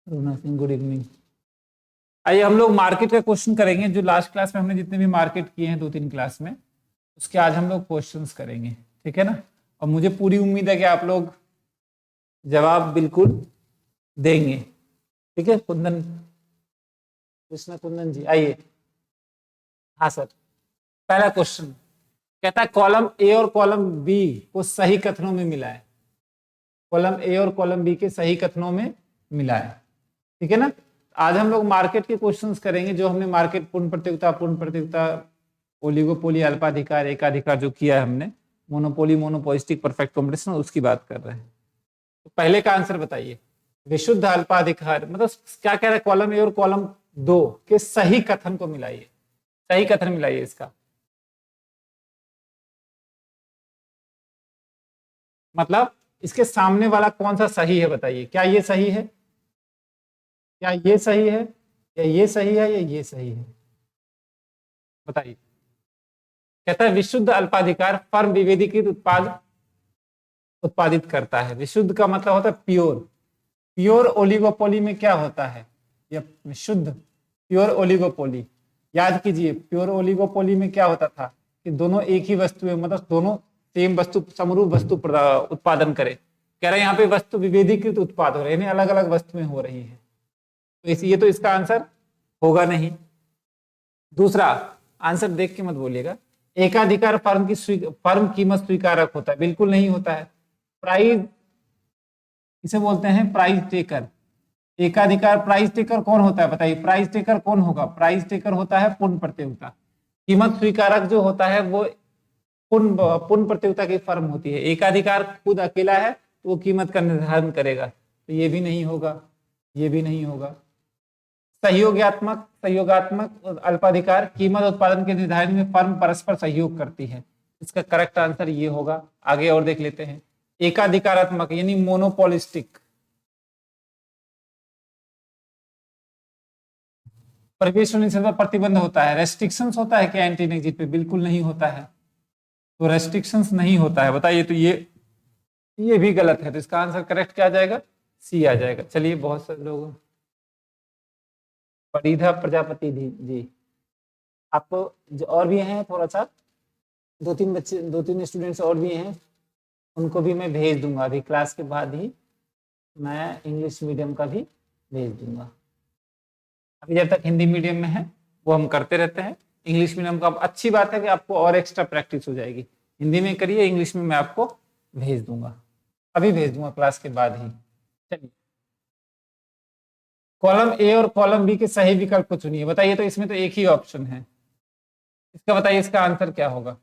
रोना Singh, good evening. आइए हम लोग मार्केट का क्वेश्चन करेंगे। जो लास्ट क्लास में हमने जितने भी मार्केट किए हैं 2-3 क्लास में, उसके आज हम लोग क्वेश्चंस करेंगे, ठीक है ना। और मुझे पूरी उम्मीद है कि आप लोग जवाब बिल्कुल देंगे, ठीक है। कुंदन, कृष्णा कुंदन जी आइए। हाँ सर, पहला क्वेश्चन कहता है कॉलम ए और कॉलम बी को सही कथनों में मिलाएं। कॉलम ए और कॉलम बी के सही कथनों में मिलाएं, ठीक है ना। आज हम लोग मार्केट के क्वेश्चंस करेंगे, जो हमने मार्केट पूर्ण प्रतियोगिता, ओलिगोपोली, अल्पाधिकार, एकाधिकार जो किया है हमने, मोनोपोली, मोनोपोलिस्टिक, परफेक्ट कॉम्पिटिशन, उसकी बात कर रहे हैं। तो पहले का आंसर बताइए। विशुद्ध अल्पाधिकार मतलब क्या कह रहा है, कॉलम ए और कॉलम 2 के सही कथन को मिलाइए। सही कथन मिलाइए इसका मतलब इसके सामने वाला कौन सा सही है बताइए। क्या ये सही है, क्या ये सही है, या ये सही है, या ये सही है, बताइए। कहता है विशुद्ध अल्पाधिकार फर्म विभेदीकृत उत्पाद उत्पादित करता है। विशुद्ध का मतलब होता है प्योर। प्योर ओलिगोपोली में क्या होता है, या शुद्ध प्योर ओलिगोपोली। याद कीजिए, प्योर ओलिगोपोली में क्या होता था कि दोनों एक ही वस्तु है, मतलब दोनों सेम वस्तु, समरूप वस्तु उत्पादन करे। कह रहे हैं यहाँ पे वस्तु विभेदीकृत उत्पाद हो रहे हैं, अलग अलग वस्तुएं हो रही है। तो ये तो इसका आंसर होगा नहीं। दूसरा आंसर देख के मत बोलिएगा। एकाधिकार फर्म कीमत स्वीकारक होता है, बिल्कुल नहीं होता है। प्राइस, इसे बोलते हैं प्राइस टेकर। एकाधिकार प्राइस टेकर कौन होता है बताइए। प्राइस टेकर कौन होगा, प्राइस टेकर होता है पूर्ण प्रतियोगिता। कीमत स्वीकारक जो होता है वो पूर्ण प्रतियोगिता की फर्म होती है। एकाधिकार खुद अकेला है तो वो कीमत का निर्धारण करेगा, तो ये भी नहीं होगा, ये भी नहीं होगा। सहयोगात्मक अल्पाधिकार कीमत उत्पादन के निर्धारण में फर्म परस्पर सहयोग करती है। इसका करेक्ट आंसर ये होगा। आगे और देख लेते हैं। एकाधिकारात्मक यानी मोनोपोलिस्टिक, प्रवेश निषेध पर प्रतिबंध होता है। रेस्ट्रिक्शंस होता है क्या एंटी एग्जिट पे, बिल्कुल नहीं होता है। तो रेस्ट्रिक्शंस नहीं होता है, बताइए। तो ये भी गलत है, तो इसका आंसर करेक्ट क्या आ जाएगा, सी आ जाएगा। चलिए, बहुत सारे लोग, परिधा प्रजापति जी, आपको जो और भी हैं, थोड़ा सा 2-3 बच्चे, 2-3 स्टूडेंट्स और भी हैं, उनको भी मैं भेज दूंगा। अभी क्लास के बाद ही मैं इंग्लिश मीडियम का भी भेज दूंगा। अभी जब तक हिंदी मीडियम में है वो हम करते रहते हैं। इंग्लिश मीडियम का अच्छी बात है कि आपको और एक्स्ट्रा प्रैक्टिस हो जाएगी। हिंदी में करिए, इंग्लिश में मैं आपको भेज दूंगा, अभी भेज दूंगा क्लास के बाद ही। चलिए, कॉलम ए और कॉलम बी के सही विकल्प को चुनिए। बताइए, तो इसमें तो एक ही ऑप्शन है, इसका बताइए इसका आंसर क्या होगा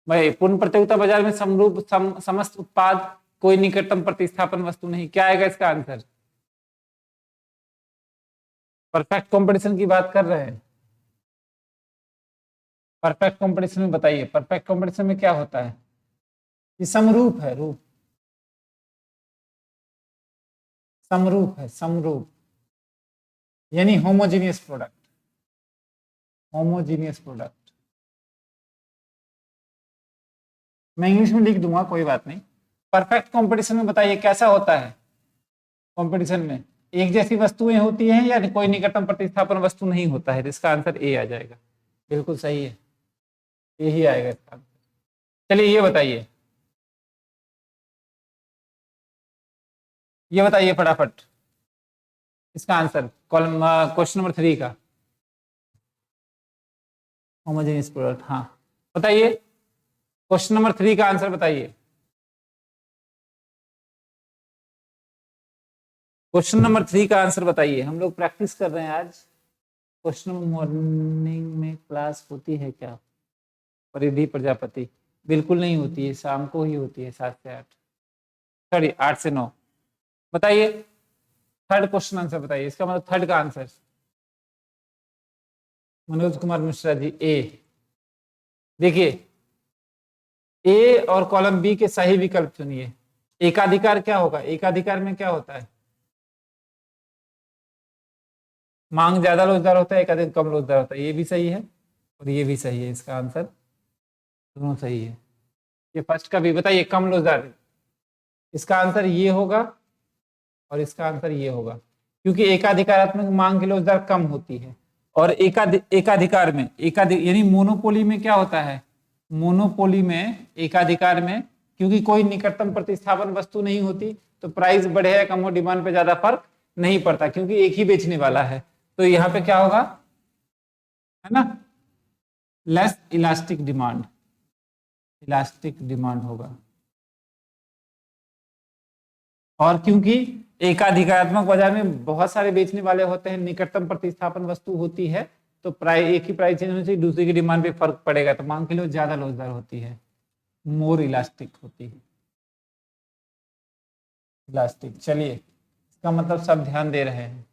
भाई। पूर्ण प्रतियोगिता बाजार में समरूप समस्त उत्पाद, कोई निकटतम प्रतिस्थापन वस्तु नहीं, क्या आएगा इसका आंसर। परफेक्ट कंपटीशन की बात कर रहे हैं। परफेक्ट कंपटीशन में बताइए, परफेक्ट कंपटीशन में क्या होता है, ये समरूप है, रूप समरूप है, समरूप यानी होमोजीनियस प्रोडक्ट, होमोजीनियस प्रोडक्ट। मैं इंग्लिश में लिख दूंगा, कोई बात नहीं। परफेक्ट कंपटीशन में बताइए कैसा होता है। कंपटीशन में एक जैसी वस्तुएं होती हैं या कोई निकटतम प्रतिस्थापन वस्तु नहीं होता है। इसका आंसर ए आ जाएगा, बिल्कुल सही है, यही आएगा इसका आंसर। चलिए ये बताइए, ये बताइए फटाफट इसका आंसर कॉलम क्वेश्चन नंबर 3 का। होमोजेनियस प्रोडक्ट, हाँ बताइए क्वेश्चन नंबर 3 का आंसर बताइए। क्वेश्चन नंबर 3 का आंसर बताइए। हम लोग प्रैक्टिस कर रहे हैं आज। क्वेश्चन मॉर्निंग में क्लास होती है क्या, परिधि प्रजापति, बिल्कुल नहीं होती है, शाम को ही होती है 7 से 8, सॉरी 8 से 9। बताइए थर्ड क्वेश्चन आंसर बताइए, इसका मतलब थर्ड का आंसर। मनोज कुमार मिश्रा जी, ए। देखिए, ए और कॉलम बी के सही विकल्प चुनिए। एकाधिकार क्या होगा, एकाधिकार में क्या होता है, मांग ज्यादा रोजगार होता है, एकाधिकार कम रोजगार होता है। ये भी सही है और ये भी सही है, इसका आंसर दोनों सही है। ये फर्स्ट का भी बताइए, कम रोजगार इसका आंसर ये होगा और इसका आंसर ये होगा, क्योंकि एकाधिकारात्मक मांग के लिए उस दर कम होती है। और एकाधिकार में यानी मोनोपोली में क्या होता है, मोनोपोली में एकाधिकार में क्योंकि कोई निकटतम प्रतिस्थापन वस्तु नहीं होती तो प्राइस बढ़े या कम हो डिमांड पे ज्यादा फर्क नहीं पड़ता, क्योंकि एक ही बेचने वाला है। तो यहाँ पे क्या होगा, है ना, लेस इलास्टिक डिमांड होगा। और क्योंकि एकाधिकारात्मक बाजार में बहुत सारे बेचने वाले होते हैं, निकटतम प्रतिस्थापन वस्तु होती है, तो प्राइस एक ही प्राइस चेंज होने से दूसरे की डिमांड पे फर्क पड़ेगा, तो मांग के लिए ज्यादा लोचदार होती है, मोर इलास्टिक होती है, इलास्टिक। चलिए, इसका मतलब सब ध्यान दे रहे हैं,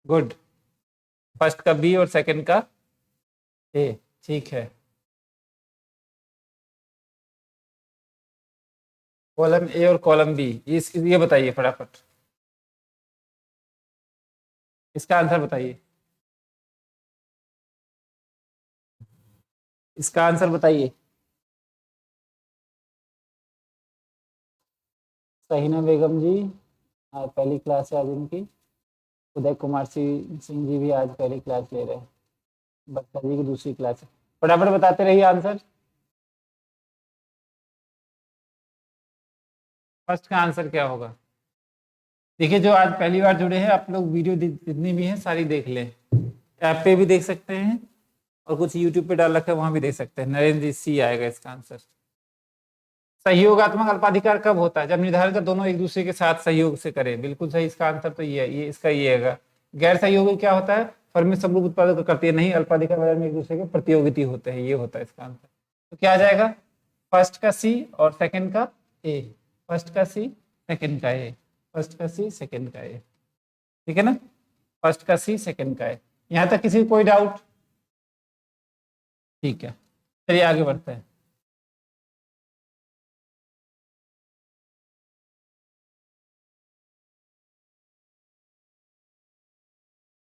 गुड। फर्स्ट का बी और सेकंड का ए, ठीक है। कॉलम ए और कॉलम बी, ये बताइए फटाफट, इसका आंसर बताइए, इसका आंसर बताइए। सहीना बेगम जी पहली क्लास है आज इनकी, उदय कुमार सिंह जी भी आज पहली क्लास ले रहे हैं, बच्चा जी की दूसरी क्लास है। फटाफट बताते रहिए आंसर। फर्स्ट का आंसर क्या होगा, देखिए जो आज पहली बार जुड़े हैं आप लोग, वीडियो जितनी भी हैं सारी देख लें, ऐप पे भी देख सकते हैं और कुछ यूट्यूब पे डाल रखा है वहां भी देख सकते हैं। नरेंद्र सी आएगा इसका आंसर। सहयोगात्मक अल्पाधिकार कब होता है, जब निर्धारण का दोनों एक दूसरे के साथ सहयोग से करें, बिल्कुल सही, इसका आंसर तो ये है, ये इसका ये है। गैर सहयोगी क्या होता है, फर्म समरूप उत्पादन करती है, नहीं, अल्पाधिकार बाजार में एक दूसरे के प्रतियोगिता होते हैं, ये होता है इसका आंसर। तो क्या आ जाएगा, फर्स्ट का सी और सेकंड का ए, फर्स्ट का सी सेकंड का ए, फर्स्ट का सी सेकंड का ए, ठीक है ना, फर्स्ट का सी सेकंड का ए। यहां तक किसी को कोई डाउट, ठीक है, चलिए आगे बढ़ते हैं।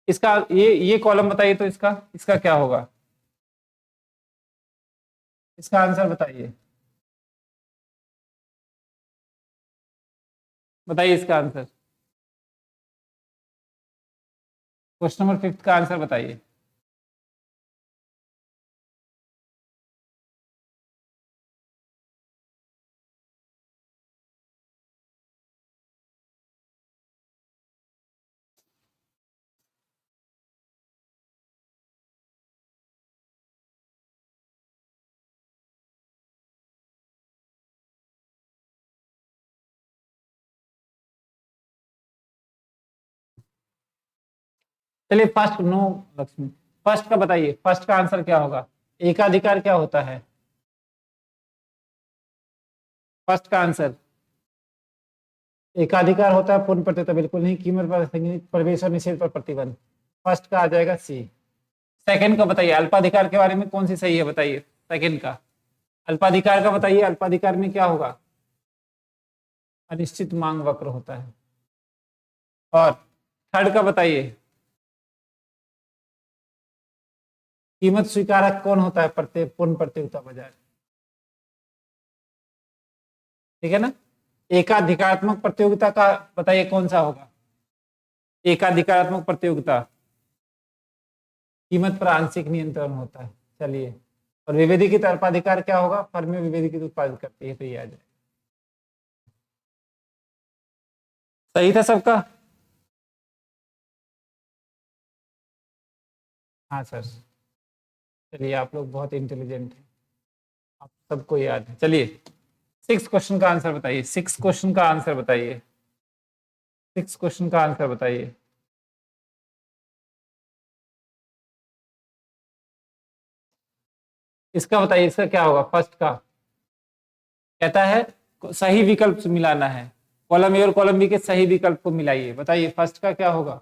इसका ये कॉलम बताइए, तो इसका इसका क्या होगा, इसका आंसर बताइए, बताइए इसका आंसर, क्वेश्चन नंबर 5 का आंसर बताइए। चलिए फर्स्ट, नो लक्ष्मी, फर्स्ट का बताइए, फर्स्ट का आंसर क्या होगा, एकाधिकार क्या होता है, फर्स्ट का आंसर एकाधिकार होता है, पूर्ण प्रतियोगिता बिल्कुल नहीं, कीमत पर प्रवेश और निषेध पर प्रतिबंध, फर्स्ट का आ जाएगा सी। सेकंड का बताइए, अल्पाधिकार के बारे में कौन सी सही है बताइए, सेकंड का अल्पाधिकार का बताइए, अल्पाधिकार में क्या होगा, अनिश्चित मांग वक्र होता है। और थर्ड का बताइए, कीमत स्वीकारक कौन होता है, पूर्ण प्रतियोगिता बाजार, ठीक है ना। एकाधिकारात्मक प्रतियोगिता का बताइए कौन सा होगा, एकाधिकारात्मक प्रतियोगिता कीमत पर आंशिक नियंत्रण होता है। चलिए, और विभेदित अल्पाधिकार क्या होगा, फर्म विभेदित उत्पादित करती है, तो ये आ जाए, सही था सबका। हाँ सर, चलिए आप लोग बहुत इंटेलिजेंट हैं, आप सबको याद है। चलिए 6 क्वेश्चन का आंसर बताइए, 6 क्वेश्चन का आंसर बताइए, 6 क्वेश्चन का आंसर बताइए। इसका बताइए, इसका क्या होगा, फर्स्ट का कहता है सही विकल्प मिलाना है, कॉलम ए और कॉलम बी के सही विकल्प को मिलाइए, बताइए फर्स्ट का क्या होगा,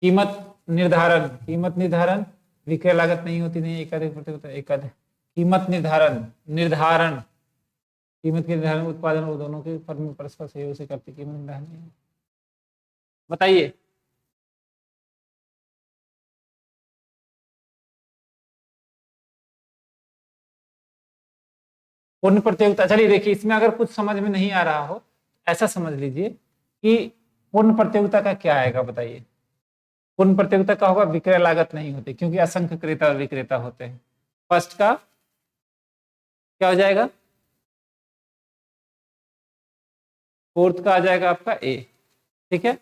कीमत निर्धारण, कीमत निर्धारण, विक्रय लागत नहीं होती, नहीं, एकाधिक प्रतियोगिता, एकाधिक कीमत निर्धारण, निर्धारण कीमत के निर्धारण उत्पादन और दोनों के फर्म में परस्पर सहयोग से करती कीमत निर्धारण, बताइए। पूर्ण प्रतियोगिता, चलिए देखिए, इसमें अगर कुछ समझ में नहीं आ रहा हो ऐसा समझ लीजिए कि पूर्ण प्रतियोगिता का क्या आएगा बताइए। पूर्ण प्रतियोगिता का होगा विक्रय लागत नहीं होती, क्योंकि असंख्य क्रेता और विक्रेता होते हैं। फर्स्ट का क्या हो जाएगा, फोर्थ का आ जाएगा आपका ए, ठीक है।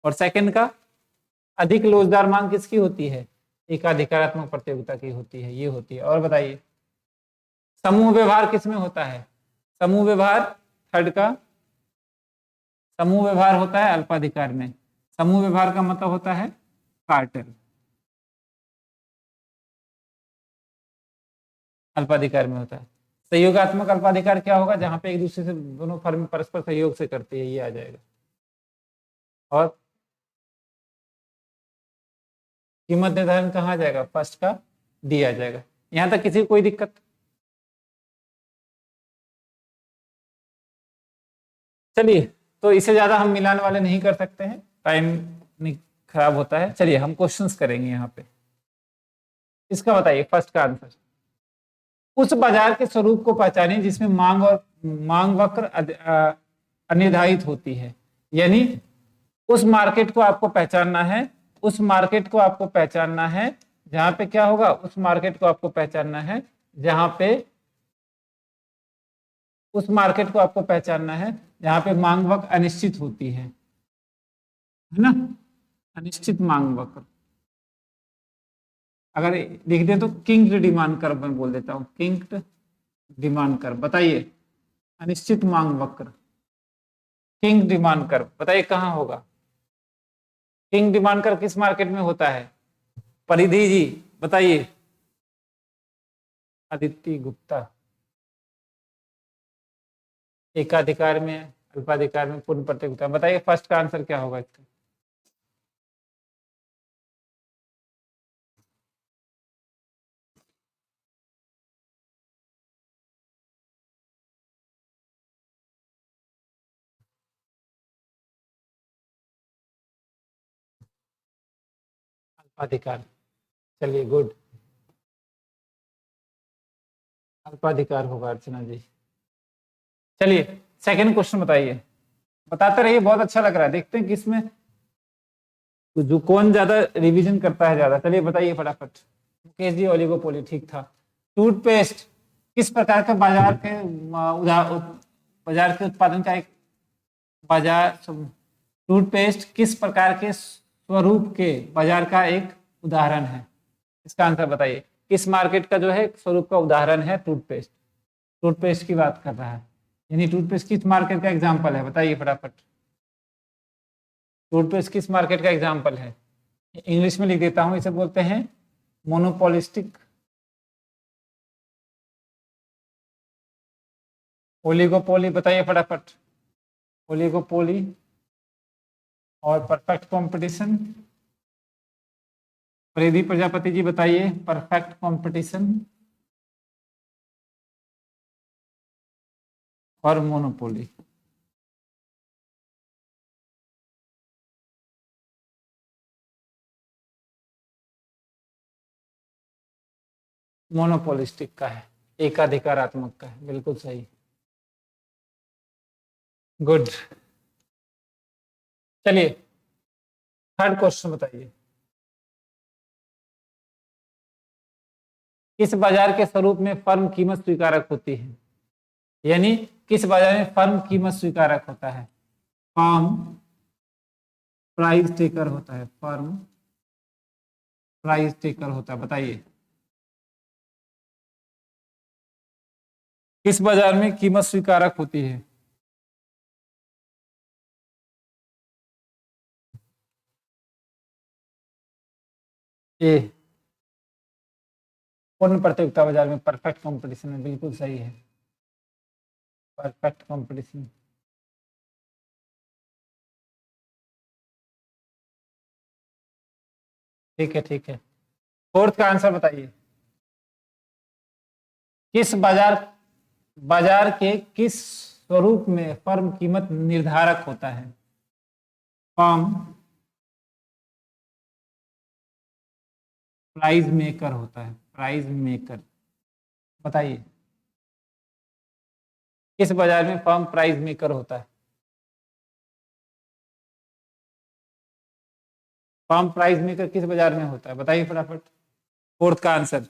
और सेकंड का अधिक लोचदार मांग किसकी होती है, एकाधिकारात्मक प्रतियोगिता की होती है, ये होती है। और बताइए समूह व्यवहार किसमें होता है, समूह व्यवहार थर्ड का, समूह व्यवहार होता है अल्पाधिकार में। समूह व्यवहार का मतलब होता है कार्टेल, अल्पाधिकार में होता है। सहयोगात्मक अल्पाधिकार क्या होगा, जहां पे एक दूसरे से दोनों फर्म परस्पर सहयोग से करती है, ये आ जाएगा। और कीमत निर्धारण कहाँ आ जाएगा, फर्स्ट का डी आ जाएगा। यहां तक किसी को कोई दिक्कत? चलिए, तो इससे ज्यादा हम मिलान वाले नहीं कर सकते हैं, टाइम खराब होता है। चलिए हम क्वेश्चंस करेंगे यहाँ पे। इसका बताइए फर्स्ट का आंसर, उस बाजार के स्वरूप को पहचानें जिसमें मांग और मांग वक्र अनिर्धारित होती है। यानी उस मार्केट को आपको पहचानना है, उस मार्केट को आपको पहचानना है जहां पे क्या होगा, उस मार्केट को आपको पहचानना है जहां पे, उस मार्केट को आपको पहचानना है जहां पे मांग वक्र अनिश्चित होती है ना, अनिश्चित मांग वक्र। अगर लिख दे तो किंग डिमांड कर्व मैं बोल देता हूं, किंग डिमांड कर्व। बताइए अनिश्चित मांग वक्र, किंग डिमांड कर्व, बताइए कहां होगा। किंग डिमांड कर्व किस मार्केट में होता है, परिधि जी बताइए। आदित्य गुप्ता, एकाधिकार में, अल्पाधिकार में, पूर्ण प्रतियोगिता। बताइए फर्स्ट का आंसर क्या होगा इसका। अल्पाधिकार, चलिए गुड, अल्पाधिकार होगा अर्चना जी। चलिए सेकंड क्वेश्चन बताइए, बताते रहिए, बहुत अच्छा लग रहा है, देखते हैं किसमें जो कौन ज्यादा रिवीजन करता है ज्यादा। चलिए बताइए फटाफट। मुकेश जी ओलिगोपोली, ठीक था। टूथपेस्ट किस प्रकार के बाजार के बाजार के उत्पादन का एक बाजार, टूथपेस्ट किस प्रकार के स्वरूप के बाजार का एक उदाहरण है, इसका आंसर बताइए। किस मार्केट का जो है स्वरूप का उदाहरण है टूथपेस्ट, टूथपेस्ट की बात कर रहा है, यानी टूथपेस्ट किस मार्केट का एग्जाम्पल है, बताइए फटाफट। टूथपेस्ट किस मार्केट का एग्जाम्पल है, इंग्लिश में लिख देता हूं, इसे बोलते हैं मोनोपोलिस्टिक, ओलिगोपोली। बताइए फटाफट, ओलिगोपोली और परफेक्ट कंपटीशन। परिधि प्रजापति जी बताइए, परफेक्ट कंपटीशन और मोनोपोली। मोनोपोलिस्टिक का है, एकाधिकारात्मक का है, बिल्कुल सही, गुड। चलिए थर्ड क्वेश्चन बताइए, किस बाजार के स्वरूप में फर्म कीमत स्वीकारक होती है, यानी किस बाजार में फर्म कीमत स्वीकारक होता है, फर्म प्राइस टेकर होता है, फर्म प्राइस टेकर होता है। बताइए किस बाजार में कीमत स्वीकारक होती है, ए पूर्ण प्रतियोगिता बाजार में, परफेक्ट कंपटीशन में, बिल्कुल सही है, परफेक्ट कंपटीशन। ठीक है ठीक है, फोर्थ का आंसर बताइए, किस बाजार, बाजार के किस स्वरूप में फर्म कीमत निर्धारक होता है, फर्म प्राइस मेकर होता है, प्राइस मेकर। बताइए किस बाजार में फर्म प्राइस मेकर होता है, फर्म प्राइस मेकर किस बाजार में होता है, बताइए फटाफट। फोर्थ का आंसर।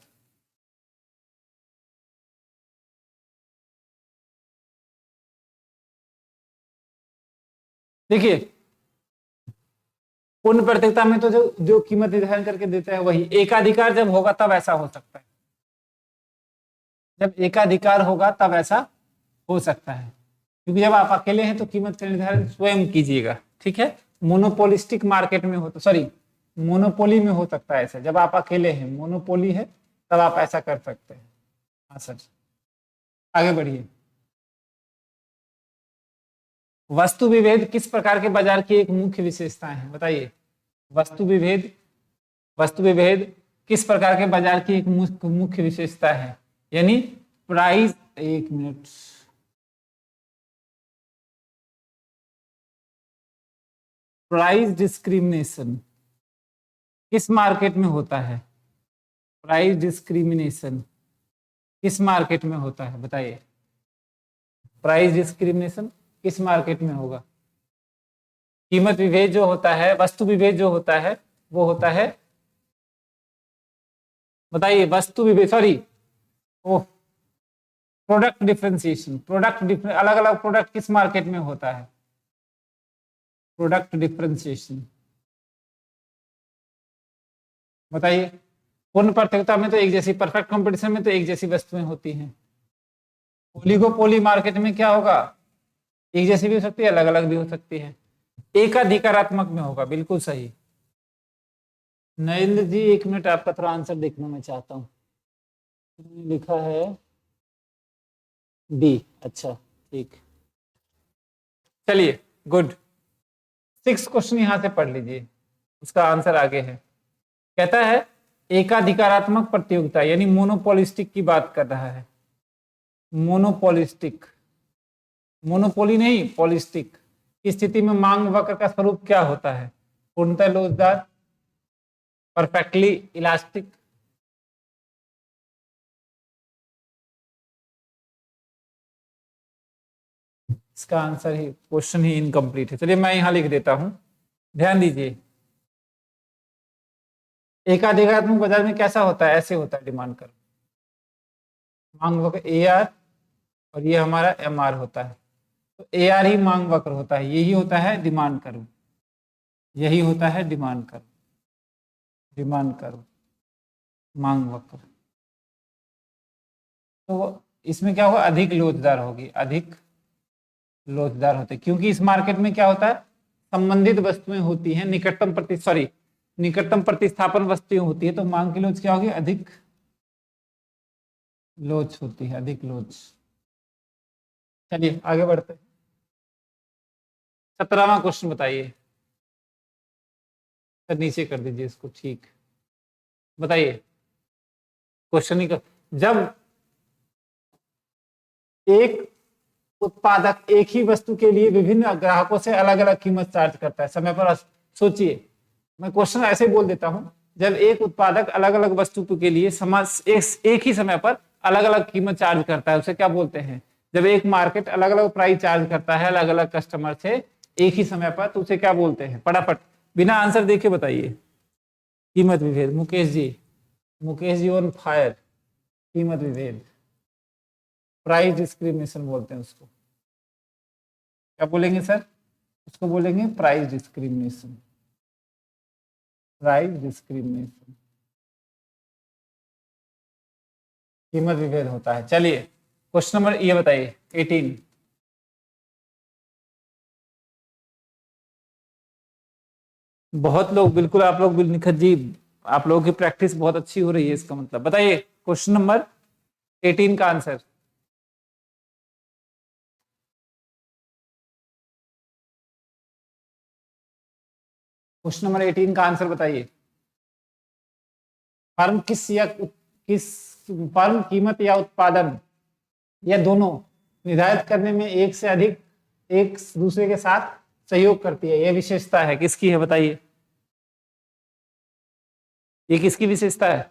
देखिए पूर्ण प्रतियोगिता में तो जो जो कीमत निर्धारण करके देता है वही, एकाधिकार जब होगा तब ऐसा हो सकता है, जब एकाधिकार होगा तब ऐसा हो सकता है, क्योंकि जब आप अकेले हैं तो कीमत का निर्धारण स्वयं कीजिएगा, ठीक है। मोनोपोलिस्टिक मार्केट में हो तो, सॉरी मोनोपोली में हो सकता है ऐसा, जब आप अकेले हैं, मोनोपोली है तब आप ऐसा कर सकते हैं। हाँ सर, आगे बढ़िए। वस्तु विभेद किस प्रकार के बाजार की एक मुख्य विशेषताएं हैं, बताइए। वस्तु विभेद, वस्तु विभेद किस प्रकार के बाजार की एक मुख्य विशेषता है, यानी प्राइस, एक मिनट, प्राइस डिस्क्रिमिनेशन किस मार्केट में होता है, प्राइस डिस्क्रिमिनेशन किस मार्केट में होता है, बताइए। प्राइस डिस्क्रिमिनेशन किस मार्केट में होगा। कीमत विभेद जो होता है, वस्तु विभेद जो होता है वो होता है, बताइए, वस्तु विभेद, सॉरी ओ प्रोडक्ट डिफरेंशिएशन, अलग अलग प्रोडक्ट किस मार्केट में होता है, प्रोडक्ट डिफरेंशिएशन, बताइए। पूर्ण प्रतियोगिता में तो एक जैसी, परफेक्ट कंपटीशन में तो एक जैसी वस्तुएं होती हैं। ओलिगोपोली मार्केट में क्या होगा, एक जैसी भी हो सकती है, अलग अलग भी हो सकती है। एकाधिकारात्मक में होगा, बिल्कुल सही। नरेंद्र जी एक मिनट, आपका थोड़ा आंसर देखना मैं चाहता हूँ। लिखा है बी, अच्छा ठीक, चलिए गुड। 6 क्वेश्चन यहां से पढ़ लीजिए, उसका आंसर आगे है। कहता है एकाधिकारात्मक प्रतियोगिता यानी मोनोपोलिस्टिक की बात कर रहा है। मोनोपोलिस्टिक, मोनोपोली नहीं पॉलिस्टिक की स्थिति में मांग वक्र का स्वरूप क्या होता है, पूर्णतः लोचदार, परफेक्टली इलास्टिक, इसका आंसर ही, क्वेश्चन ही इनकम्प्लीट है। चलिए मैं यहां लिख देता हूं, ध्यान दीजिए। एकाधिकारात्मक बाजार में कैसा होता है, ऐसे होता है, डिमांड कर मांग वक्र ए आर, और ये हमारा एम आर होता है, तो ए आर ही मांग वक्र होता है, यही होता है डिमांड कर्व, यही होता है डिमांड कर्व, डिमांड कर्व, मांग वक्र। तो इसमें क्या होगा, अधिक लोचदार होगी, अधिक लोचदार होते, क्योंकि इस मार्केट में क्या होता है, संबंधित वस्तुएं होती हैं, निकटतम प्रति, सॉरी निकटतम प्रतिस्थापन वस्तुएं होती है, तो मांग की लोच क्या होगी, अधिक लोच होती है, अधिक लोच। चलिए आगे बढ़ते हैं। 17वां क्वेश्चन बताइए, सर नीचे कर दीजिए इसको, ठीक, बताइए क्वेश्चन ही कर। जब एक उत्पादक एक ही वस्तु के लिए विभिन्न ग्राहकों से अलग अलग कीमत चार्ज करता है, समय पर सोचिए, मैं क्वेश्चन ऐसे बोल देता हूं, जब एक उत्पादक अलग अलग वस्तु के लिए एक ही समय पर अलग अलग कीमत चार्ज करता है, उसे क्या बोलते हैं। जब एक मार्केट अलग अलग प्राइस चार्ज करता है अलग अलग कस्टमर से एक ही समय पर, तो उसे क्या बोलते हैं, फटाफट बिना आंसर देखे बताइए। कीमत विभेद, मुकेश जी, मुकेश जी ऑन फायर, कीमत विभेद, प्राइस डिस्क्रिमिनेशन बोलते हैं उसको, क्या बोलेंगे सर, उसको बोलेंगे प्राइस डिस्क्रिमिनेशन, प्राइस डिस्क्रिमिनेशन, कीमत विभेद होता है। चलिए क्वेश्चन नंबर ये बताइए 18, बहुत लोग, बिल्कुल आप लोग, निखत जी आप लोगों की प्रैक्टिस बहुत अच्छी हो रही है, इसका मतलब बताइए क्वेश्चन नंबर 18 का आंसर। क्वेश्चन नंबर 18 का आंसर बताइए। फर्म किस फर्म कीमत या उत्पादन या दोनों निर्धारित करने में एक से अधिक एक दूसरे के साथ सहयोग करती है, यह विशेषता है, किसकी है बताइए, ये किसकी विशेषता है।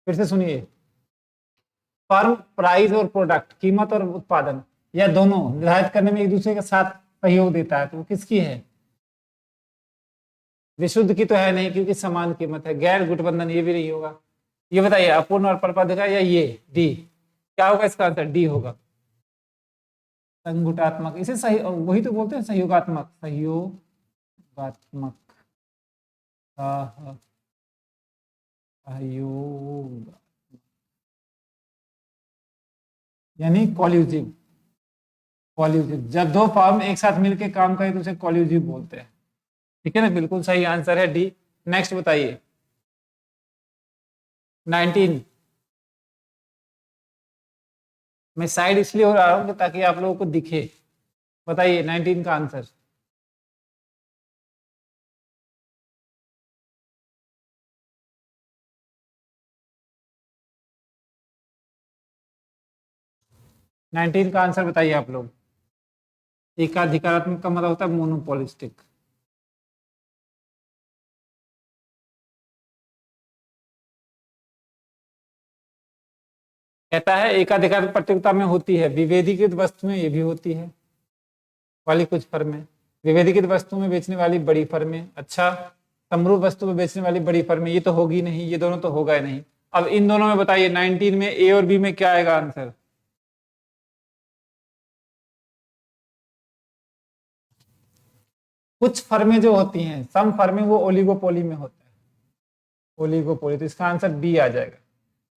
फिर से सुनिए, फर्म, प्राइस और प्रोडक्ट, कीमत और उत्पादन, या दोनों निर्धारित करने में एक दूसरे के साथ सहयोग देता है, तो वो किसकी है? विशुद्ध की तो है नहीं, क्योंकि समान कीमत है। गैर गुटबंधन ये भी नहीं होगा। ये बताइए अपूर्ण और परपदका या ये डी, क्या होगा इसका आंसर? डी होगा। संगुटात्मक, इसे सही वही तो बोलते हैं, सहयोगात्मक, सहयोगात्मक, सहयोग यानी कॉल्यूजिव। कॉल्यूजिव, जब दो फर्म एक साथ मिलकर काम करें तो उसे कॉल्यूजिव बोलते हैं। ठीक है ना, बिल्कुल सही आंसर है डी। नेक्स्ट बताइए 19। मैं साइड इसलिए हो रहा हूँ ताकि आप लोगों को दिखे। बताइए 19 का आंसर। नाइनटीन का आंसर बताइए आप लोग। एकाधिकारात्मक का मतलब होता है मोनोपोलिस्टिक। कहता है एकाधिकार प्रतियोगिता में होती है, विभेदीकृत वस्तु में ये भी होती है वाली कुछ फर्में, विभेदीकृत वस्तु में बेचने वाली बड़ी फर्में। अच्छा, समरूप वस्तु में बेचने वाली बड़ी फर्में, ये तो होगी नहीं, ये दोनों तो होगा ही नहीं। अब इन दोनों में बताइए 19 में ए और बी में क्या आएगा आंसर? कुछ फर्में जो होती हैं, सम फर्में, वो ओलिगोपोली में होता है, ओलिगोपोली, तो इसका आंसर बी आ जाएगा।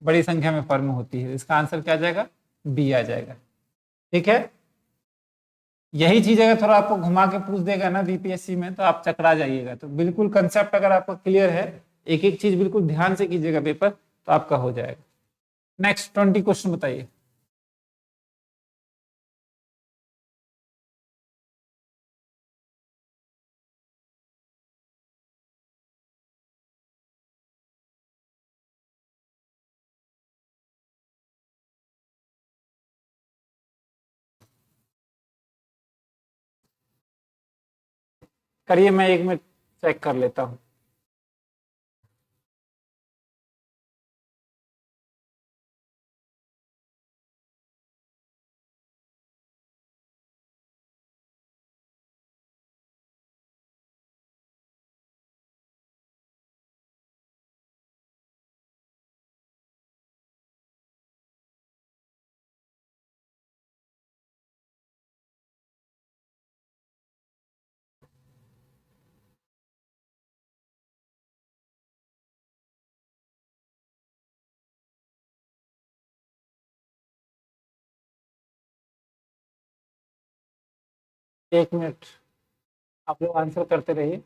बड़ी संख्या में फर्म होती है, इसका आंसर क्या आ जाएगा? बी आ जाएगा। ठीक है, यही चीज अगर थोड़ा आपको घुमा के पूछ देगा ना बीपीएससी में, तो आप चकरा जाइएगा। तो बिल्कुल कंसेप्ट अगर आपको क्लियर है, एक एक चीज बिल्कुल ध्यान से कीजिएगा पेपर, तो आपका हो जाएगा। नेक्स्ट 20 क्वेश्चन बताइए। करिए, मैं 1 मिनट चेक कर लेता हूँ। एक मिनट, आप लोग आंसर करते रहिए।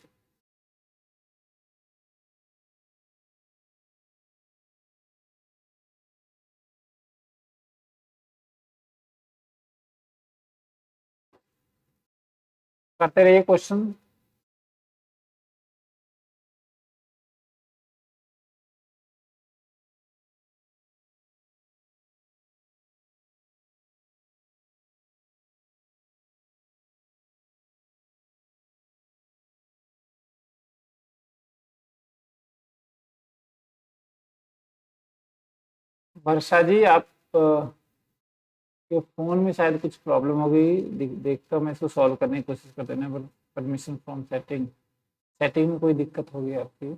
करते रहिए क्वेश्चन। वर्षा जी, आप के फोन में शायद कुछ प्रॉब्लम हो गई, देखता हूँ मैं इसको सॉल्व करने की कोशिश करते हैं। परमिशन फ्रॉम सेटिंग, सेटिंग में कोई दिक्कत होगी आपकी।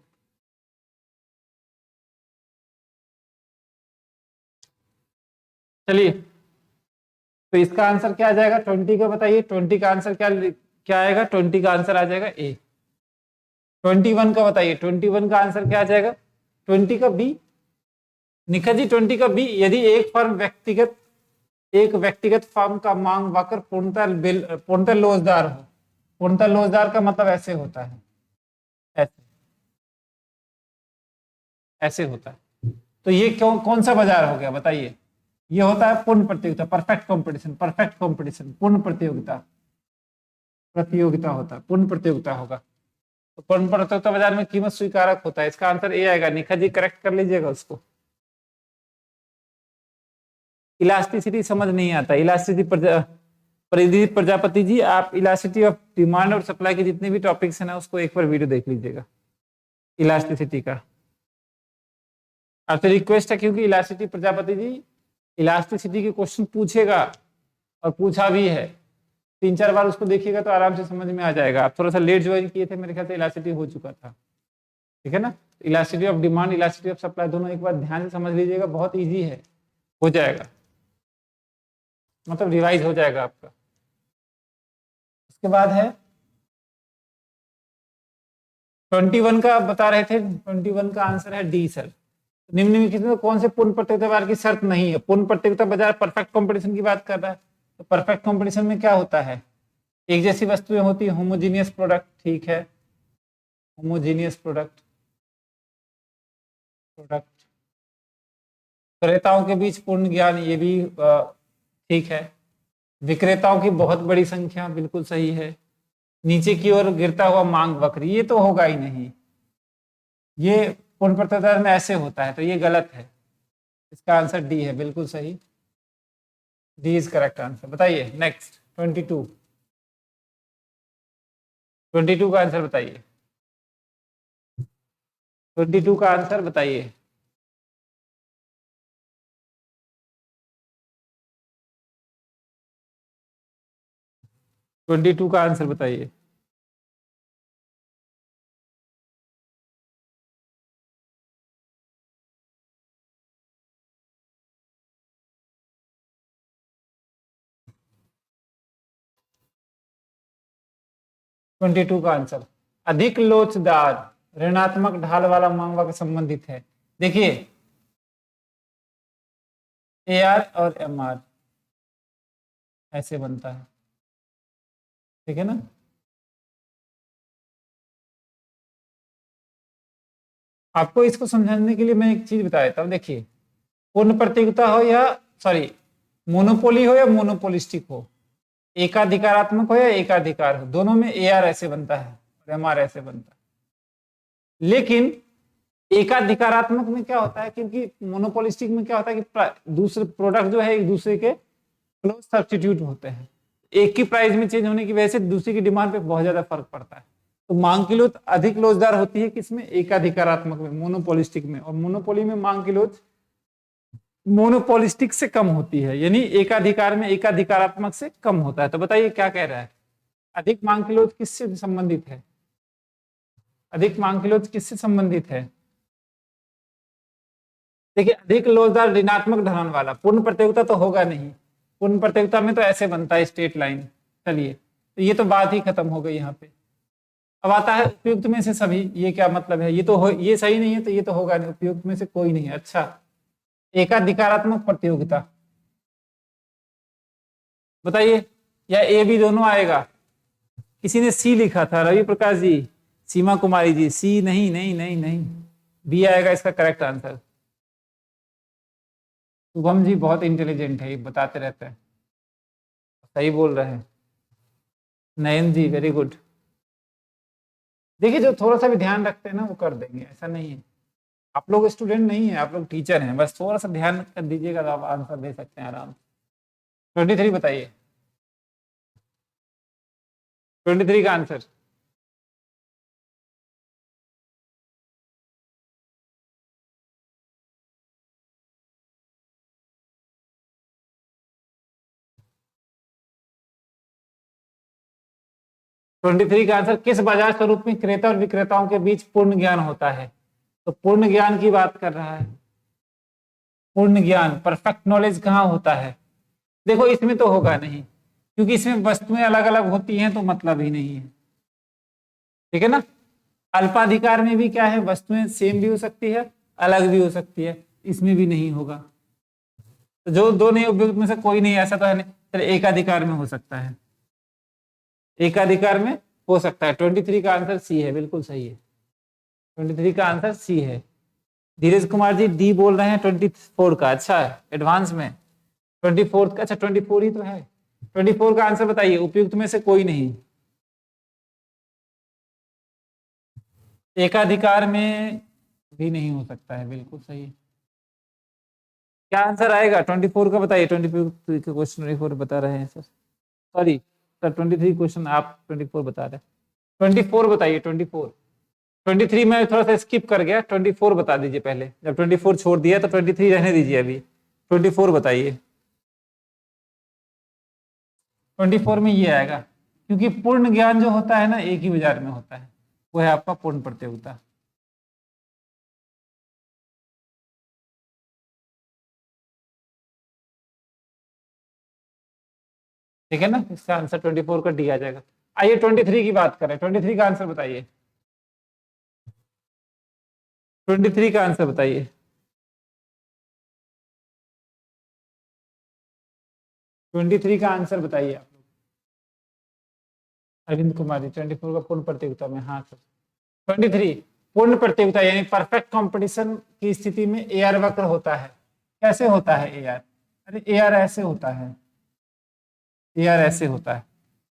चलिए, तो इसका आंसर क्या आ जाएगा 20 का? बताइए 20 का आंसर क्या क्या आएगा? 20 का आंसर आ जाएगा ए। 21 का बताइए, 21 का आंसर क्या आ जाएगा? 20 का बी। निखा जी 20 का बी। यदि एक व्यक्तिगत फर्म का मांग वक्र पूर्णतः लोचदार हो। पूर्णतः लोचदार का मतलब ऐसे होता है, ऐसे ऐसे होता है। तो ये क्यों, कौन सा बाजार हो गया बताइए? ये होता है पूर्ण प्रतियोगिता, परफेक्ट कंपटीशन, परफेक्ट कंपटीशन, पूर्ण प्रतियोगिता। प्रतियोगिता होता है, पूर्ण प्रतियोगिता होगा। तो पूर्ण प्रतियोगिता बाजार में कीमत स्वीकारक होता है। इसका आंसर ए आएगा। निखा जी करेक्ट कर लीजिएगा उसको। इलास्टिसिटी समझ नहीं आता। इलास्टिसिटी परिधि प्रजापति जी, आप इलास्टिसिटी ऑफ डिमांड और सप्लाई के जितने भी टॉपिक्स हैं ना, उसको एक बार वीडियो देख लीजिएगा इलास्टिसिटी का। आपसे रिक्वेस्ट है, क्योंकि इलास्टिसिटी प्रजापति जी इलास्टिसिटी के क्वेश्चन पूछेगा, और पूछा भी है, 3-4 बार उसको देखिएगा तो आराम से समझ में आ जाएगा। आप थोड़ा सा लेट ज्वाइन किए थे, मेरे ख्याल से इलास्टिसिटी हो चुका था, ठीक है ना। Elasticity of demand, elasticity of supply, दोनों एक बार ध्यान से समझ लीजिएगा, बहुत इजी है, हो जाएगा, मतलब रिवाइज हो जाएगा आपका। उसके बाद है 21 का बता रहे थे, 21 का आंसर है डी सर। निम्नलिखित में कौन से पूर्ण प्रतियोगिता बाजार की शर्त नहीं है? पूर्ण प्रतियोगिता बाजार परफेक्ट कंपटीशन की बात कर रहा है, तो परफेक्ट कंपटीशन में क्या होता है? एक जैसी वस्तुएं होती है, होमोजीनियस प्रोडक्ट, ठीक है, होमोजीनियस प्रोडक्ट, विक्रेताओं के बीच पूर्ण ज्ञान, ये भी ठीक है। विक्रेताओं की बहुत बड़ी संख्या, बिल्कुल सही है। नीचे की ओर गिरता हुआ मांग वक्र, ये तो होगा ही नहीं, ये पूर्ण प्रतियोगिता में ऐसे होता है, तो ये गलत है। इसका आंसर डी है, बिल्कुल सही, डी इज करेक्ट आंसर। बताइए नेक्स्ट 22, 22 का आंसर बताइए, 22 का आंसर बताइए। ट्वेंटी टू का आंसर बताइए। ट्वेंटी टू का आंसर, अधिक लोचदार ऋणात्मक ढाल वाला मांग वक्र संबंधित है। देखिए AR और MR ऐसे बनता है, ठीक है ना। आपको इसको समझाने के लिए मैं एक चीज बता देता हूँ। देखिए, पूर्ण प्रतियोगिता हो या सॉरी मोनोपोली हो या मोनोपोलिस्टिक हो, एकाधिकारात्मक हो या एकाधिकार हो, दोनों में AR ऐसे बनता है और MR ऐसे बनता है। लेकिन एकाधिकारात्मक में क्या होता है, क्योंकि मोनोपोलिस्टिक में क्या होता है कि दूसरे प्रोडक्ट जो है एक दूसरे के क्लोज सब्स्टिट्यूट होते हैं, एक की प्राइस में चेंज होने की वजह से दूसरी की डिमांड पे बहुत ज्यादा फर्क पड़ता है। तो मांग की लोच अधिक लोचदार होती है किसमें? एकाधिकारात्मक में, मोनोपोलिस्टिक में। और मोनोपोली में मांग की लोच मोनोपोलिस्टिक से कम होती है, यानी एकाधिकार में एकाधिकारात्मक से कम होता है। तो बताइए क्या कह रहा है, अधिक मांग की लोच किससे संबंधित है? अधिक मांग की लोच किससे संबंधित है? देखिए, अधिक लोचदार ऋणात्मक ढलान वाला, पूर्ण प्रतियोगिता तो होगा नहीं, पूर्ण प्रतियोगिता में तो ऐसे बनता है स्ट्रेट लाइन। चलिए, तो ये तो बात ही खत्म हो गई यहाँ पे। अब आता है उपयुक्त में से सभी, ये क्या मतलब है? ये तो ये सही नहीं है, तो ये तो होगा नहीं, उपयुक्त में से कोई नहीं है। अच्छा, एकाधिकारात्मक प्रतियोगिता बताइए, या ए बी दोनों आएगा? किसी ने सी लिखा था, रवि प्रकाश जी, सीमा कुमारी जी, सी नहीं नहीं नहीं नहीं, बी आएगा इसका करेक्ट आंसर। शुभम जी बहुत इंटेलिजेंट है, ये बताते रहते हैं, सही बोल रहे हैं। नयन जी वेरी गुड। देखिए, जो थोड़ा सा भी ध्यान रखते हैं ना वो कर देंगे, ऐसा नहीं है। आप लोग स्टूडेंट नहीं है, आप लोग टीचर हैं, बस थोड़ा सा ध्यान कर दीजिएगा तो आप आंसर दे सकते हैं आराम से। 23 बताइए, 23 का आंसर। ट्वेंटी थ्री का आंसर, किस बाजार स्वरूप में क्रेता और विक्रेताओं के बीच पूर्ण ज्ञान होता है? तो पूर्ण ज्ञान की बात कर रहा है। पूर्ण ज्ञान, परफेक्ट नॉलेज कहाँ होता है? देखो, इसमें तो होगा नहीं, क्योंकि इसमें वस्तुएं अलग अलग होती हैं, तो मतलब ही नहीं है, ठीक है ना। अल्पाधिकार में भी क्या है, वस्तुएं सेम भी हो सकती है, अलग भी हो सकती है, इसमें भी नहीं होगा। तो जो दो नहीं उपयुक्त में से कोई नहीं, ऐसा तो है नहीं। चलिए, एकाधिकार में हो सकता है, एकाधिकार में हो सकता है। 23 का आंसर सी है, बिल्कुल सही है, 23 का आंसर सी है। धीरज कुमार जी डी बोल रहे हैं 24 का। अच्छा, एडवांस में 24 का, अच्छा 24 ही तो है। 24 का आंसर बताइए, उपयुक्त में से कोई नहीं। एकाधिकार में भी नहीं हो सकता है, बिल्कुल सही। क्या आंसर आएगा 24 का? बताइए, 24 का क्वेश्चन 24 बता रहे हैं सर, सॉरी सर 23 क्वेश्चन आप 24 बता रहे हैं। 24 बताइए, 24। 23 में थोड़ा सा स्किप कर गया, 24 बता दीजिए पहले, जब 24 छोड़ दिया तो 23 रहने दीजिए अभी, 24 बताइए। 24 में ये आएगा, क्योंकि पूर्ण ज्ञान जो होता है ना एक ही बाजार में होता है, वो है आपका पूर्ण प्रतियोगिता। ठीक है ना, इसका आंसर 24 का डी आ जाएगा। आइए 23 की बात करें, 23 का आंसर बताइए, 23 का आंसर बताइए। ट्वेंटी थ्री का आंसर बताइए आप लोग। अरविंद कुमार जी 24 का पूर्ण प्रतियोगिता में, हाँ सर 23 पूर्ण प्रतियोगिता यानी परफेक्ट कंपटीशन की स्थिति में एआर वक्र होता है। कैसे होता है एआर? अरे एआर ऐसे होता है, एआर ऐसे होता है।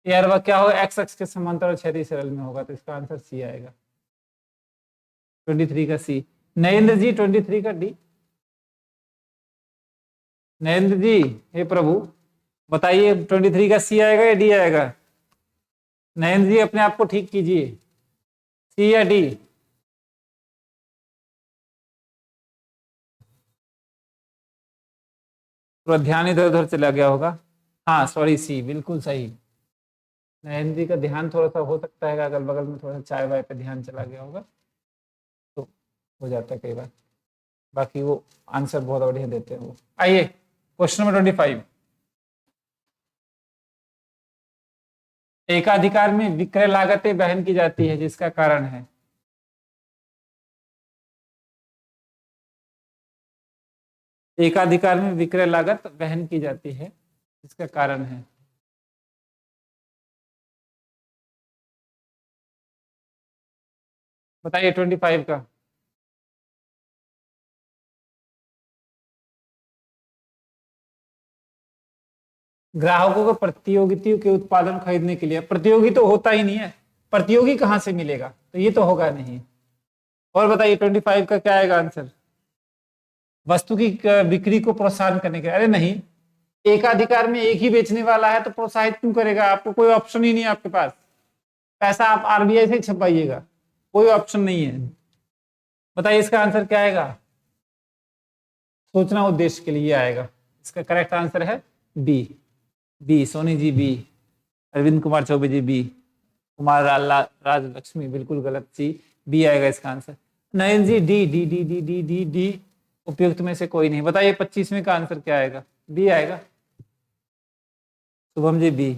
एआर वक्र क्या होगा, एक्स अक्ष के समांतर और क्षैतिज सरल में होगा, तो इसका आंसर सी आएगा, 23 का सी। नरेंद्र जी 23 का डी। नरेंद्र जी हे प्रभु बताइए 23 का सी आएगा या डी आएगा? नरेंद्र जी अपने आप को ठीक कीजिए, सी या डी? थोड़ा ध्यान इधर उधर चला गया होगा। हाँ सॉरी, सी बिल्कुल सही। नरेंद्र जी का ध्यान थोड़ा सा हो सकता है अगल बगल में थोड़ा सा चाय वाय पे ध्यान चला गया होगा, तो हो जाता है कई बार। बाकी वो आंसर बहुत बढ़िया देते हैं वो। आइए क्वेश्चन नंबर 25। एकाधिकार में विक्रय लागतें वहन की जाती है जिसका कारण है। एकाधिकार में विक्रय लागत वहन की जाती है जिसका कारण है। बताइए 25 का। ग्राहकों को प्रतियोगियों के उत्पादन खरीदने के लिए, प्रतियोगी तो होता ही नहीं है, प्रतियोगी कहां से मिलेगा, तो ये तो होगा नहीं। और बताइए 25 का क्या आएगा आंसर? वस्तु की बिक्री को प्रोत्साहन करने के, अरे नहीं, एकाधिकार में एक ही बेचने वाला है तो प्रोत्साहित क्यों करेगा? आपको कोई ऑप्शन ही नहीं है आपके पास, पैसा आप आरबीआई से छपाइएगा, कोई ऑप्शन नहीं है। बताइए इसका आंसर क्या आएगा? सूचना उद्देश्य के लिए आएगा। इसका करेक्ट आंसर है B. B Soni ji B, Arvind Kumar Choubey ji B, Kumar Raj Lakshmi बिल्कुल गलत, सी बी आएगा इसका answer. Nayan ji D D D D D D D उपयुक्त में से कोई नहीं। बताइए 25वें का आंसर क्या आएगा? बी आएगा। शुभम जी बी,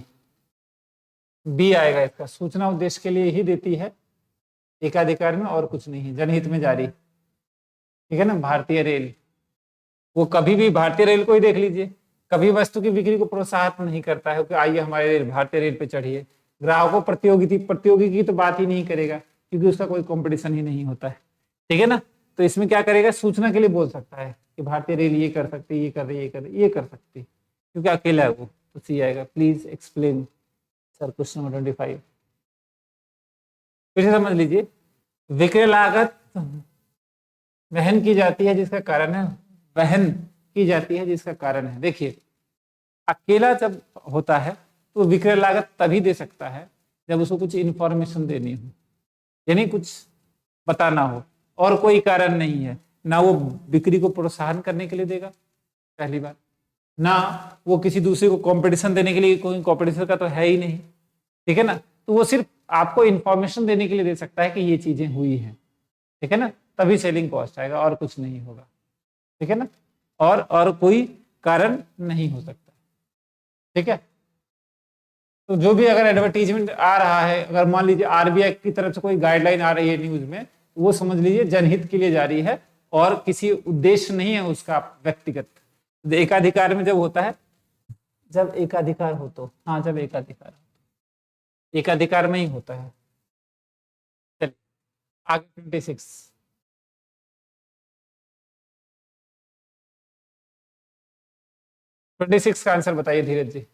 बी आएगा इसका, सूचना उद्देश्य के लिए ही देती है, एकाधिकार में और कुछ नहीं है, जनहित में जारी। ठीक है ना। भारतीय रेल, वो कभी भी भारतीय रेल को ही देख लीजिए, कभी वस्तु की बिक्री को प्रोत्साहित नहीं करता है कि आइए हमारे रेल भारतीय रेल पे चढ़िए। ग्राहकों प्रतियोगी की तो बात ही नहीं करेगा, क्योंकि उसका कोई कंपटीशन ही नहीं होता है। ठीक है ना। तो इसमें क्या करेगा, सूचना के लिए बोल सकता है कि भारतीय रेल ये कर सकती है, ये कर रही है, ये कर सकती है, क्योंकि अकेला है वो, तो सी आएगा। Please explain sir question number 25। फिर से समझ लीजिए, विक्रय लागत वहन की जाती है जिसका कारण है, वहन की जाती है जिसका कारण है। देखिए अकेला जब होता है तो विक्रय लागत तभी दे सकता है जब उसको कुछ इंफॉर्मेशन देनी हो, यानी कुछ बताना हो, और कोई कारण नहीं है। ना वो बिक्री को प्रोत्साहन करने के लिए देगा, पहली बात, ना वो किसी दूसरे को कंपटीशन देने के लिए, कोई कंपटीशन का तो है ही नहीं। ठीक है ना। तो वो सिर्फ आपको इंफॉर्मेशन देने के लिए दे सकता है कि ये चीजें हुई हैं। ठीक है ना, तभी सेलिंग कॉस्ट आएगा, और कुछ नहीं होगा। ठीक है ना, और कोई कारण नहीं हो सकता। ठीक है। तो जो भी अगर एडवर्टीजमेंट आ रहा है, अगर मान लीजिए आरबीआई की तरफ से कोई गाइडलाइन आ रही है न्यूज में, वो समझ लीजिए जनहित के लिए जारी है और किसी उद्देश्य नहीं है उसका व्यक्तिगत। एकाधिकार में जब होता है, जब एकाधिकार हो तो, हाँ जब एकाधिकार, एकाधिकार में ही होता है। चलिए आगे 26। 26 का आंसर बताइए धीरज जी।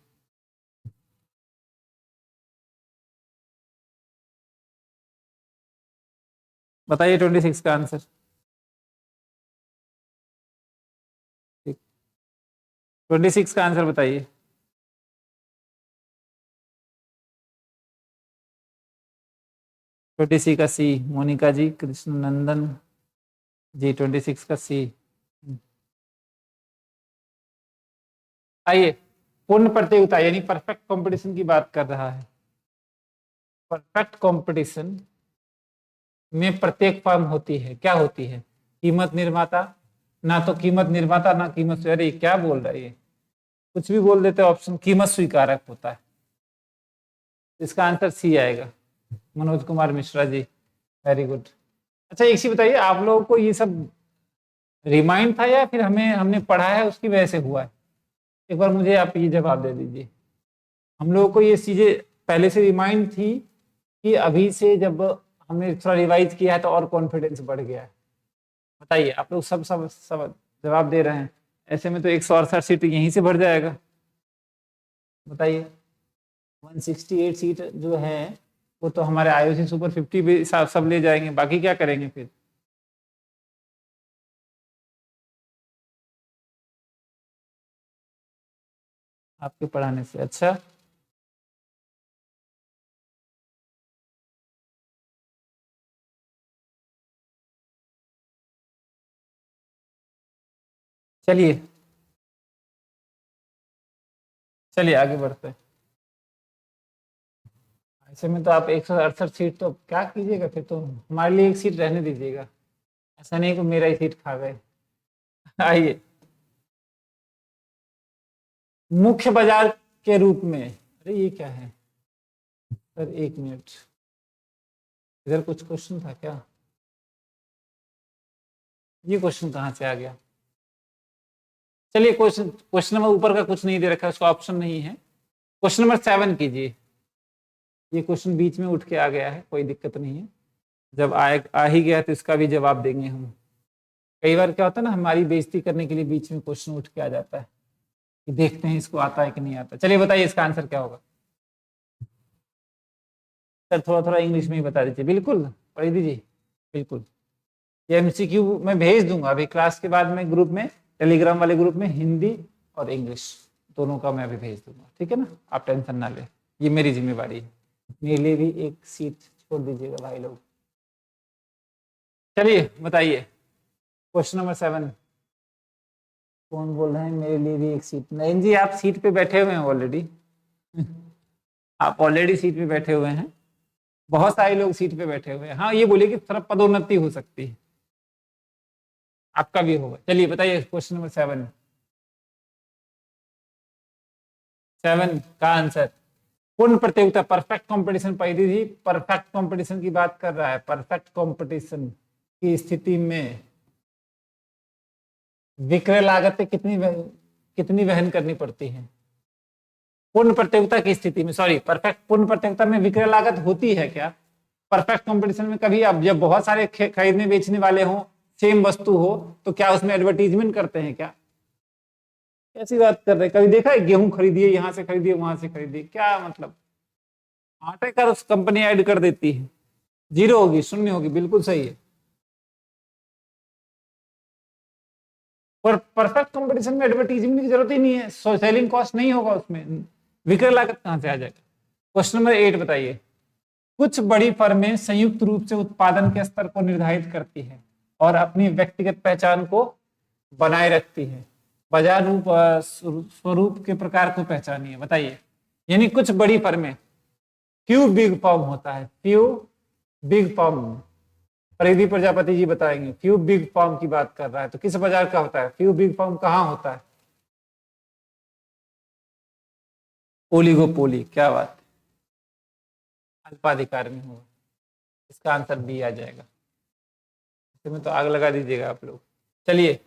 बताइए 26 का आंसर। 26 का आंसर बताइए। 26 का सी, मोनिका जी, कृष्ण नंदन जी 26 का सी। आइए पूर्ण प्रतियोगिता यानी परफेक्ट कंपटीशन की बात कर रहा है। परफेक्ट कंपटीशन में प्रत्येक फर्म होती है, क्या होती है? कीमत निर्माता, ना तो कीमत निर्माता ना कीमत, अरे क्या बोल रहा है ये, कुछ भी बोल देते ऑप्शन, कीमत स्वीकारक होता है। इसका आंसर सी आएगा। Manoj Kumar Mishra ji, very good. अच्छा एक चीज बताइए, आप लोगों को ये सब रिमाइंड था या फिर हमने पढ़ा है उसकी वजह से हुआ है? एक बार मुझे आप ये जवाब दे दीजिए। हम लोगों को ये चीजें पहले से रिमाइंड थी कि अभी से जब हमने थोड़ा रिवाइज किया है तो और कॉन्फिडेंस बढ़ गया है? बताइए, आप लोग सब सब सब जवाब दे रहे हैं, ऐसे में तो 168 सीट यहीं से भर जाएगा। बताइए, 168 सीट जो है वो तो हमारे आईओसी सुपर 50 भी सब ले जाएंगे, बाकी क्या करेंगे फिर? आपके पढ़ाने से। अच्छा चलिए चलिए आगे बढ़ते हैं। ऐसे में तो आप 168 सीट तो क्या कीजिएगा, फिर तो हमारे लिए एक सीट रहने दीजिएगा, ऐसा नहीं कि मेरा ही सीट खा गए। आइए, मुख्य बाजार के रूप में, अरे ये क्या है सर, एक मिनट, इधर कुछ क्वेश्चन था क्या? ये क्वेश्चन कहाँ से आ गया? चलिए क्वेश्चन नंबर ऊपर का कुछ नहीं दे रखा है, उसका ऑप्शन नहीं है। क्वेश्चन नंबर 7 कीजिए। ये क्वेश्चन बीच में उठ के आ गया है, कोई दिक्कत नहीं है, जब आ ही गया तो इसका भी जवाब देंगे हम। कई बार क्या होता है ना, हमारी बेइज्जती करने के लिए बीच में क्वेश्चन उठ के आ जाता है कि देखते हैं इसको आता है कि नहीं आता। चलिए बताइए इसका आंसर क्या होगा? सर थोड़ा थोड़ा इंग्लिश में ही बता दीजिए। बिल्कुल पढ़ी दीजिए, बिल्कुल। ये एमसीक्यू मैं भेज दूंगा अभी क्लास के बाद में ग्रुप में, टेलीग्राम वाले ग्रुप में, हिंदी और इंग्लिश दोनों का मैं अभी भेज दूंगा, ठीक है ना, आप टेंशन ना ले, ये मेरी जिम्मेवारी है। मेरे लिए भी एक सीट छोड़ दीजिएगा भाई लोग। चलिए बताइए क्वेश्चन नंबर 7। कौन बोल रहे हैं मेरे लिए भी एक सीट? नहीं जी, आप सीट पे बैठे हुए हैं ऑलरेडी। आप ऑलरेडी सीट पे बैठे हुए हैं, बहुत सारे लोग सीट पे बैठे हुए हैं। हाँ ये बोलिए कि थोड़ा पदोन्नति हो सकती है, आपका भी होगा। चलिए बताइए क्वेश्चन नंबर 7। 7 का आंसर पूर्ण प्रतियोगिता, परफेक्ट कंपटीशन पढ़ी थी। परफेक्ट कंपटीशन की बात कर रहा है। परफेक्ट कंपटीशन की स्थिति में विक्रय लागतें कितनी वहन करनी पड़ती हैं? पूर्ण प्रतियोगिता की स्थिति में, सॉरी, परफेक्ट पूर्ण प्रतियोगिता में विक्रय लागत होती है क्या? परफेक्ट कंपटीशन में कभी अब जब बहुत सारे खरीदने बेचने वाले हों, सेम वस्तु हो, तो क्या उसमें एडवर्टीजमेंट करते हैं क्या? कैसी बात कर रहे हैं? कभी देखा है गेहूं खरीदिए, यहां से खरीदिए, वहां से खरीदिए, क्या मतलब? आटे का कंपनी ऐड कर देती है, जीरो होगी, शून्य होगी, बिल्कुल सही है। पर परफेक्ट कंपटीशन में एडवर्टीजमेंट की जरूरत ही नहीं है, सेलिंग कॉस्ट नहीं होगा उसमें, विक्रय लागत कहां से आ जाएगा? क्वेश्चन नंबर 8 बताइए। कुछ बड़ी फर्में संयुक्त रूप से उत्पादन के स्तर को निर्धारित करती है और अपनी व्यक्तिगत पहचान को बनाए रखती है। बाजार रूप स्वरूप के प्रकार को पहचानिए, बताइए। यानी कुछ बड़ी फर्में, फ्यू बिग फर्म होता है, फ्यू बिग फर्म, परिधि प्रजापति जी बताएंगे। फ्यू बिग फर्म की बात कर रहा है, तो किस बाजार का होता है? फ्यू बिग फर्म कहाँ होता है? ओलिगोपोली, क्या बात, अल्पाधिकार में होगा। इसका आंसर बी आ जाएगा। इसमें तो आग लगा दीजिएगा आप लोग। चलिए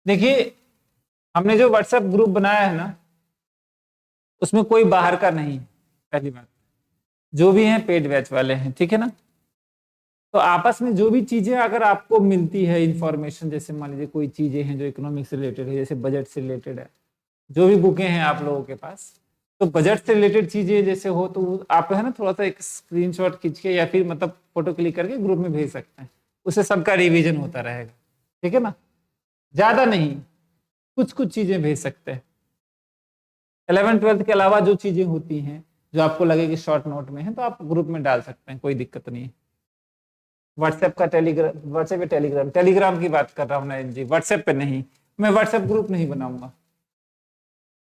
देखिए, हमने जो व्हाट्सएप ग्रुप बनाया है ना, उसमें कोई बाहर का नहीं, पहली बात। जो भी हैं पेड बैच वाले हैं, ठीक है ना। तो आपस में जो भी चीजें अगर आपको मिलती है इंफॉर्मेशन, जैसे मान लीजिए कोई चीजें हैं जो इकोनॉमिक्स से रिलेटेड है, जैसे बजट से रिलेटेड है, जो भी बुकें हैं आप लोगों के पास, तो बजट से रिलेटेड चीजें जैसे हो तो आप है ना थोड़ा सा एक स्क्रीनशॉट खींच के या फिर मतलब फोटो क्लिक करके ग्रुप में भेज सकते हैं, उससे सबका रिवीजन होता रहेगा, ठीक है ना। ज्यादा नहीं, कुछ कुछ चीजें भेज सकते हैं। 11th-12th के अलावा जो चीजें होती हैं जो आपको लगे कि शॉर्ट नोट में है, तो आप ग्रुप में डाल सकते हैं, कोई दिक्कत नहीं है। व्हाट्सएप का टेलीग्राम, व्हाट्सएप पे टेलीग्राम, टेलीग्राम की बात कर रहा हूँ ना जी, व्हाट्सएप पे नहीं। मैं व्हाट्सएप ग्रुप नहीं बनाऊंगा,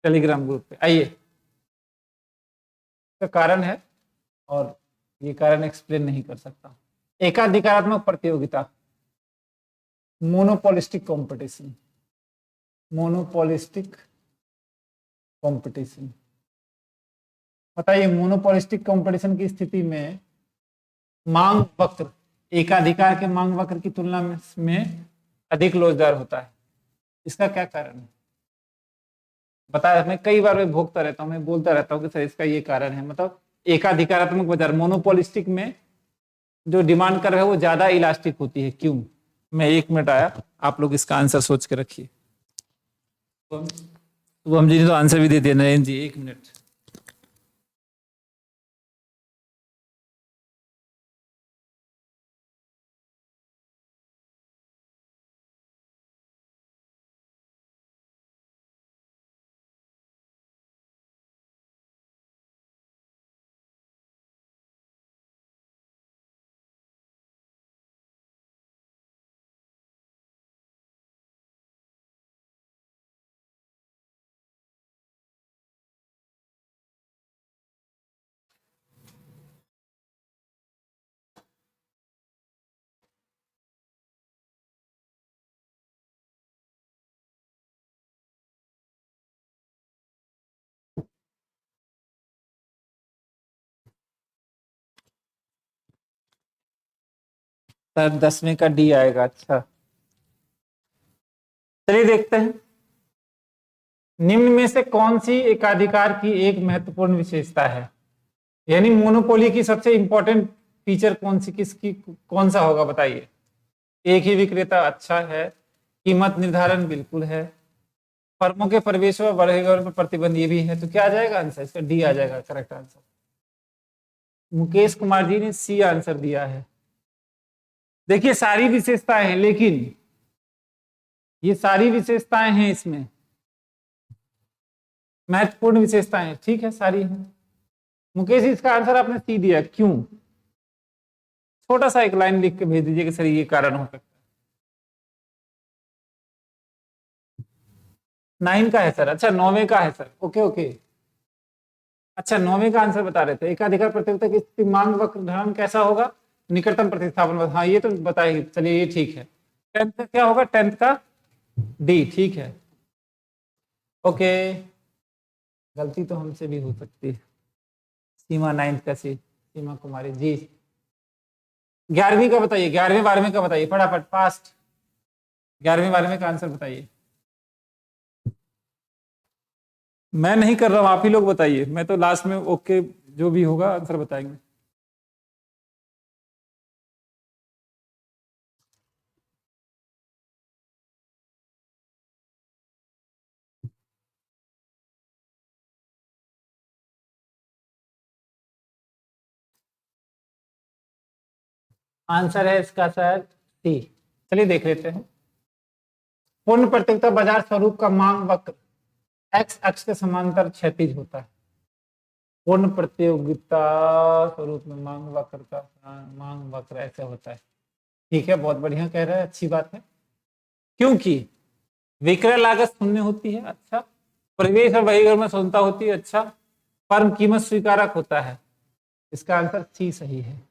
टेलीग्राम ग्रुप पे। आइए, इसका कारण है और ये कारण एक्सप्लेन नहीं कर सकता। एकाधिकारात्मक प्रतियोगिता, मोनोपोलिस्टिक कंपटीशन, मोनोपोलिस्टिक कंपटीशन। बताइए, मोनोपोलिस्टिक कंपटीशन की स्थिति में मांग वक्र एकाधिकार के मांग वक्र की तुलना में अधिक लोचदार होता है। इसका क्या कारण है? बताया, मैं कई बार भोगता रहता हूँ, मैं बोलता रहता हूँ कि सर इसका ये कारण है। मतलब एकाधिकारात्मक बाजार, मोनोपोलिस्टिक में जो डिमांड कर रहे हैं वो ज्यादा इलास्टिक होती है। क्यों? मैं 1 मिनट आया, आप लोग इसका आंसर सोच के रखिए। तो हम जी ने तो आंसर भी दे दिया। नरेंद्र जी 1 मिनट। सर 10वें का डी आएगा। अच्छा, चलिए देखते हैं। निम्न में से कौन सी एकाधिकार की एक महत्वपूर्ण विशेषता है? यानी मोनोपोली की सबसे इंपॉर्टेंट फीचर कौन सी, किसकी, कौन सा होगा? बताइए। एक ही विक्रेता, अच्छा है। कीमत निर्धारण, बिल्कुल है। फर्मों के प्रवेश व वर्गीकरण पर प्रतिबंध, ये भी है। तो क्या आ जाएगा आंसर? इसका डी आ जाएगा करेक्ट आंसर। मुकेश कुमार जी ने सी आंसर दिया है। देखिए, सारी विशेषताएं हैं, लेकिन ये सारी विशेषताएं हैं, इसमें महत्वपूर्ण विशेषताएं, ठीक है, सारी हैं। मुकेश, इसका आंसर आपने सी दिया, क्यों? छोटा सा एक लाइन लिख के भेज दीजिए कि सर ये कारण हो सकता है। 9 का है सर। अच्छा, 9वें का है सर। Okay okay. अच्छा, 9वें का आंसर बता रहे थे। एकाधिकार प्रतियोगिता की स्थिति मांग वक्र ढलान कैसा होगा? निकटतम प्रतिस्थापन। हाँ, ये तो बताइए। चलिए, ये ठीक है। 10th का क्या होगा? 10th का डी, ठीक है। ओके, गलती तो हमसे भी हो सकती है। सीमा 9th का सी, सीमा कुमारी जी। 11वीं का बताइए, 11वें 12वें का बताइए फटाफट, फास्ट। 11वें 12वें का आंसर बताइए। मैं नहीं कर रहा हूं, आप ही लोग बताइए। मैं तो लास्ट में ओके जो भी होगा आंसर बताएंगे। आंसर है इसका सर सी। चलिए देख लेते हैं। पूर्ण प्रतियोगिता बाजार स्वरूप का मांग वक्र एक्स अक्ष के समांतर क्षैतिज होता है। पूर्ण प्रतियोगिता स्वरूप में मांग वक्र का मांग वक्र ऐसे होता है। ठीक है, बहुत बढ़िया कह रहे हैं, अच्छी बात है। क्योंकि विक्रय लागत शून्य होती है, अच्छा। प्रवेश और वर्गीकरण में स्वतंत्रता होती है, अच्छा। फर्म कीमत स्वीकारक होता है। इसका आंसर सी सही है,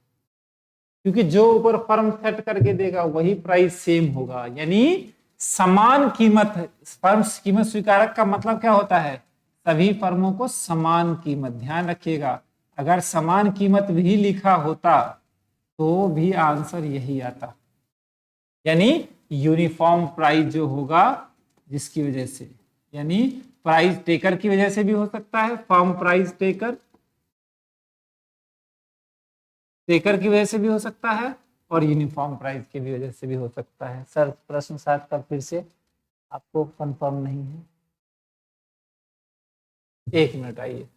क्योंकि जो ऊपर फर्म सेट करके देगा वही प्राइस सेम होगा। यानी समान कीमत। फर्म कीमत स्वीकारक का मतलब क्या होता है? सभी फर्मों को समान कीमत। ध्यान रखिएगा, अगर समान कीमत भी लिखा होता तो भी आंसर यही आता। यानी यूनिफॉर्म प्राइस जो होगा, जिसकी वजह से, यानी प्राइस टेकर की वजह से भी हो सकता है, फर्म प्राइस टेकर की वजह से भी हो सकता है, और यूनिफॉर्म प्राइस की वजह से भी हो सकता है। सर प्रश्न 7 का फिर से आपको कंफर्म नहीं है? 1 मिनट, आइए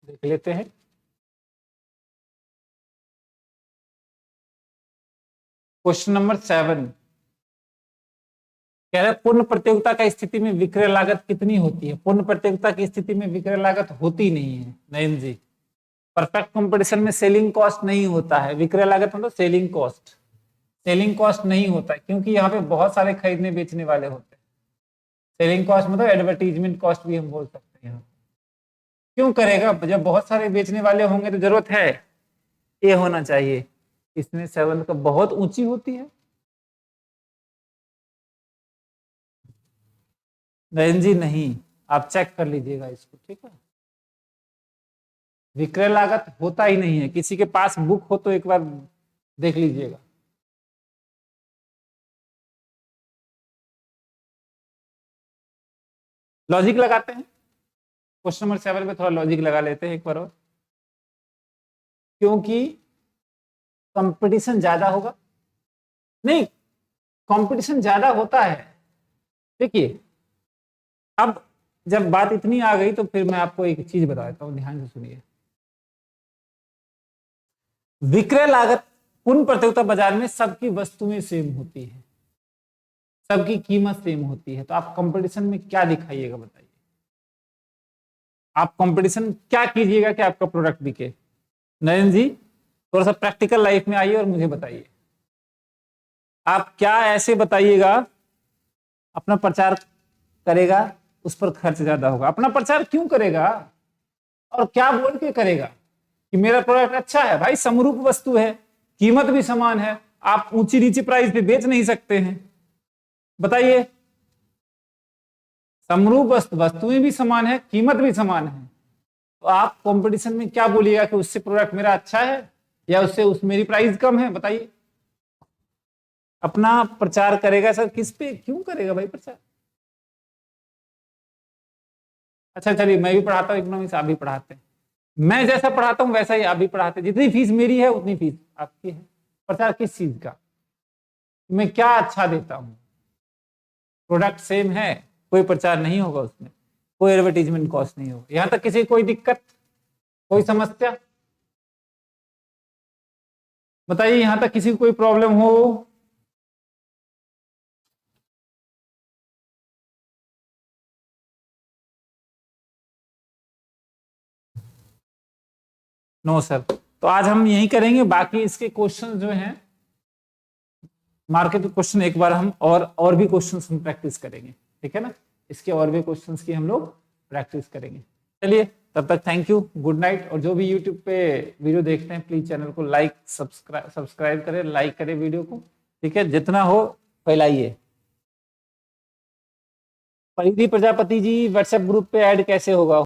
देख लेते हैं। क्वेश्चन नंबर 7 कह रहे हैं पूर्ण प्रतियोगिता का स्थिति में विक्रय लागत कितनी होती है? पूर्ण प्रतियोगिता की स्थिति में विक्रय लागत होती नहीं है नयन जी। परफेक्ट कंपटीशन में सेलिंग कॉस्ट नहीं होता है। विक्रय लागत मतलब सेलिंग कॉस्ट। सेलिंग कॉस्ट नहीं होता है, क्योंकि यहाँ पे बहुत सारे खरीदने बेचने वाले होते हैं। सेलिंग कॉस्ट मतलब एडवर्टीजमेंट कॉस्ट भी हम बोल सकते हैं यहाँ। क्यों करेगा, जब बहुत सारे बेचने वाले होंगे तो जरूरत है ये होना चाहिए। इसमें 7 का बहुत ऊंची होती है। नयन जी नहीं, आप चेक कर लीजिएगा इसको, ठीक है। विक्रय लागत होता ही नहीं है, किसी के पास बुक हो तो एक बार देख लीजिएगा। लॉजिक लगाते हैं, क्वेश्चन नंबर 7 पे थोड़ा लॉजिक लगा लेते हैं एक बार और। क्योंकि कंपटीशन ज्यादा होगा, नहीं कंपटीशन ज्यादा होता है। देखिए अब जब बात इतनी आ गई तो फिर मैं आपको एक चीज बता देता हूं, ध्यान से सुनिए। विक्रय लागत पूर्ण प्रतियोगिता बाजार में सबकी वस्तुएं सेम होती है, सबकी कीमत सेम होती है, तो आप कंपटीशन में क्या दिखाइएगा बताइए। आप कंपटीशन क्या कीजिएगा कि आपका प्रोडक्ट बिके। नरेंद्र जी थोड़ा सा प्रैक्टिकल लाइफ में आइए और मुझे बताइए, आप क्या ऐसे बताइएगा अपना प्रचार करेगा, उस पर खर्च ज्यादा होगा। अपना प्रचार क्यों करेगा और क्या बोल के करेगा कि मेरा प्रोडक्ट अच्छा है। भाई समरूप वस्तु है, कीमत भी समान है, आप ऊंची नीची प्राइस पे बेच नहीं सकते हैं, बताइए। समरूप वस्तुएं भी समान है, कीमत भी समान है, तो आप कंपटीशन में क्या बोलिएगा कि उससे प्रोडक्ट मेरा अच्छा है या उससे मेरी प्राइस कम है, बताइए। अपना प्रचार करेगा सर, किस पे क्यों करेगा भाई प्रचार। अच्छा चलिए मैं भी पढ़ाता हूँ इकोनॉमिक्स, आप भी पढ़ाते हैं, मैं जैसा पढ़ाता हूँ वैसा ही आप भी पढ़ाते हैं। जितनी फीस मेरी है उतनी फीस आपकी है। प्रचार किस चीज का, मैं क्या अच्छा देता हूँ। प्रोडक्ट सेम है, कोई प्रचार नहीं होगा उसमें, कोई एडवर्टीजमेंट कॉस्ट नहीं होगा। यहां तक किसी कोई दिक्कत, कोई समस्या बताइए, यहां तक किसी को कोई प्रॉब्लम हो। नो सर, तो आज हम यही करेंगे, बाकी इसके क्वेश्चन जो हैं मार्केट क्वेश्चन एक बार हम और भी क्वेश्चन हम प्रैक्टिस करेंगे, ठीक है ना। इसके और भी क्वेश्चंस की हम लोग प्रैक्टिस करेंगे। चलिए तब तक थैंक यू, गुड नाइट। और जो भी यूट्यूब पे वीडियो देखते हैं प्लीज चैनल को लाइक सब्सक्राइब करें, लाइक करें वीडियो को, ठीक है, जितना हो फैलाइए। परिधि प्रजापति जी व्हाट्सएप ग्रुप पे ऐड कैसे होगा।